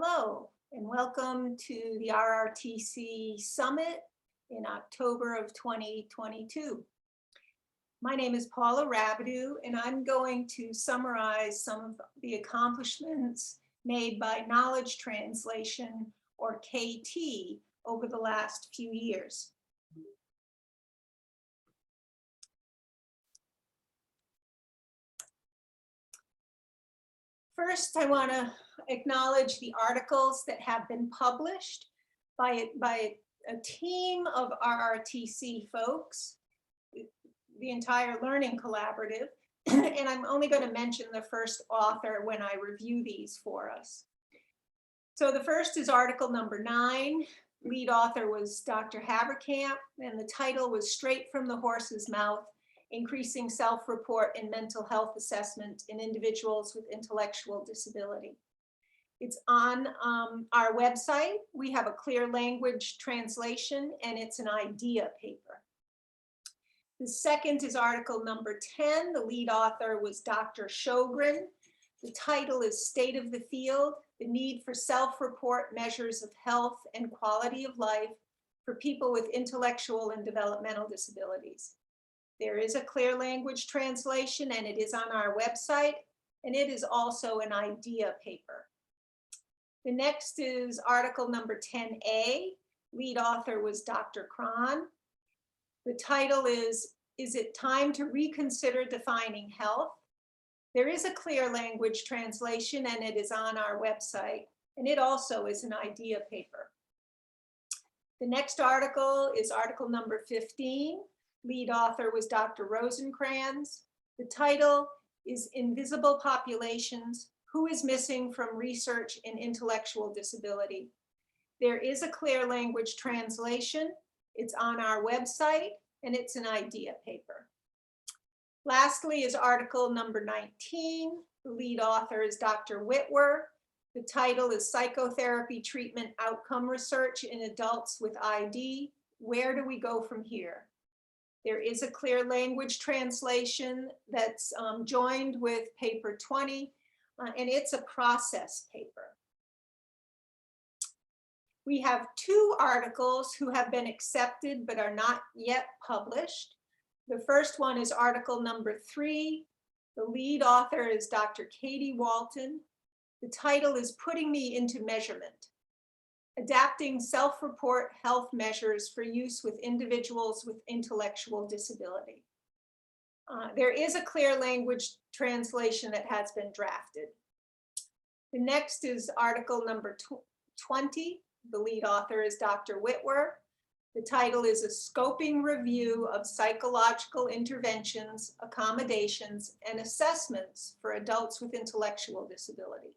Hello, and welcome to the RRTC Summit in October of 2022. My name is Paula Rabideau, and I'm going to summarize some of the accomplishments made by Knowledge Translation, or KT, over the last few years. First, I want to acknowledge the articles that have been published by a team of RRTC folks, the entire Learning Collaborative, and I'm only going to mention the first author when I review these for us. So the first is article number 9. Lead author was Dr. Haverkamp, and the title was Straight from the Horse's Mouth: Increasing Self-Report and Mental Health Assessment in Individuals with Intellectual Disability. It's on our website. We have a clear language translation, and it's an idea paper. The second is article number 10. The lead author was Dr. Sjogren. The title is State of the Field: The Need for Self-Report Measures of Health and Quality of Life for People with Intellectual and Developmental Disabilities. There is a clear language translation, and it is on our website, and it is also an idea paper. The next is article number 10A. Lead author was Dr. Cron. The title is It Time to Reconsider Defining Health? There is a clear language translation, and it is on our website, and it also is an idea paper. The next article is article number 15. Lead author was Dr. Rosencrans. The title is Invisible Populations: Who is Missing from Research in Intellectual Disability? There is a clear language translation. It's on our website, and it's an idea paper. Lastly is article number 19. The lead author is Dr. Whitwer. The title is Psychotherapy Treatment Outcome Research in Adults with ID. Where do we go from here? There is a clear language translation that's joined with paper 20, and it's a process paper. We have 2 articles who have been accepted but are not yet published. The first one is article number 3. The lead author is Dr. Katie Walton. The title is Putting Me into Measurement: Adapting Self-Report Health Measures for Use with Individuals with Intellectual Disability. There is a clear language translation that has been drafted. The next is article number 20. The lead author is Dr. Whitwer. The title is A Scoping Review of Psychological Interventions, Accommodations, and Assessments for Adults with Intellectual Disability.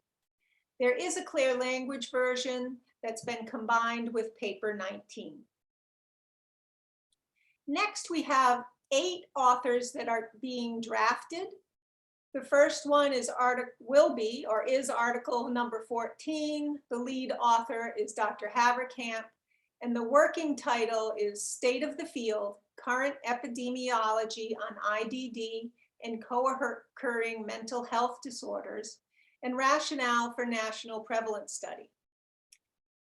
There is a clear language version that's been combined with paper 19. Next, we have 8 authors that are being drafted. The first one is article number 14. The lead author is Dr. Haverkamp, and the working title is State of the Field: Current Epidemiology on IDD and Co-occurring Mental Health Disorders and Rationale for National Prevalence Study.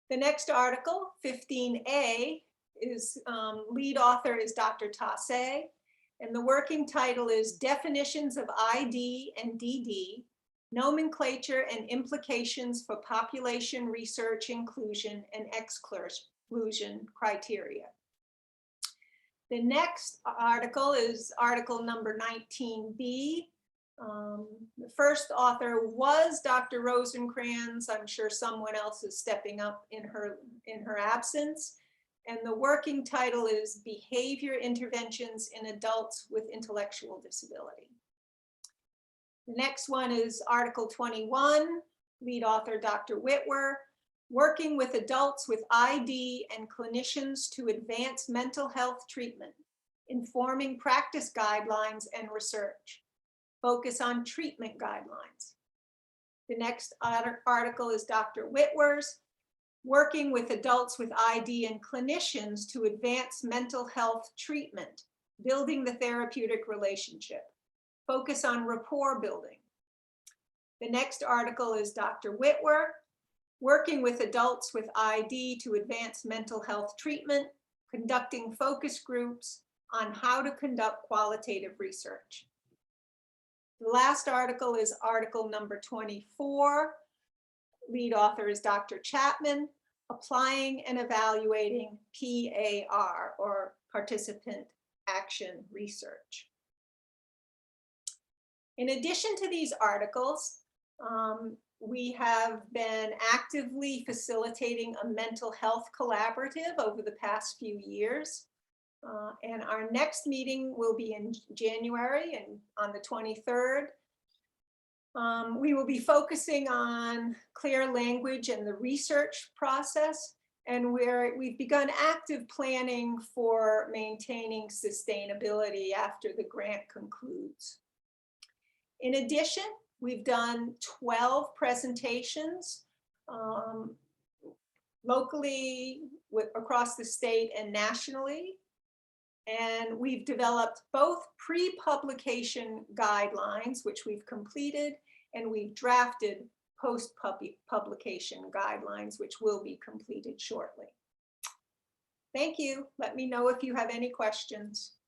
The next article, 15A, is lead author is Dr. Tassé, and the working title is Definitions of ID and DD, Nomenclature and Implications for Population Research Inclusion and Exclusion Criteria. The next article is article number 19B. The first author was Dr. Rosencrans. I'm sure someone else is stepping up in her absence. And the working title is Behavior Interventions in Adults with Intellectual Disability. The next one is article 21. Lead author Dr. Whitwer, Working with Adults with ID and Clinicians to Advance Mental Health Treatment, Informing Practice Guidelines and Research. Focus on treatment guidelines. The next article is Dr. Whitwer's, Working with Adults with ID and Clinicians to Advance Mental Health Treatment, Building the Therapeutic Relationship. Focus on rapport building. The next article is Dr. Whitwer, working with adults with ID to advance mental health treatment, conducting focus groups on how to conduct qualitative research. The last article is article number 24. Lead author is Dr. Chapman, applying and evaluating PAR, or participant action research. In addition to these articles, we have been actively facilitating a mental health collaborative over the past few years. And our next meeting will be in January and on the 23rd. We will be focusing on clear language and the research process, and we've begun active planning for maintaining sustainability after the grant concludes. In addition, we've done 12 presentations locally, across the state and nationally. And we've developed both pre-publication guidelines, which we've completed, and we've drafted post-publication guidelines, which will be completed shortly. Thank you. Let me know if you have any questions.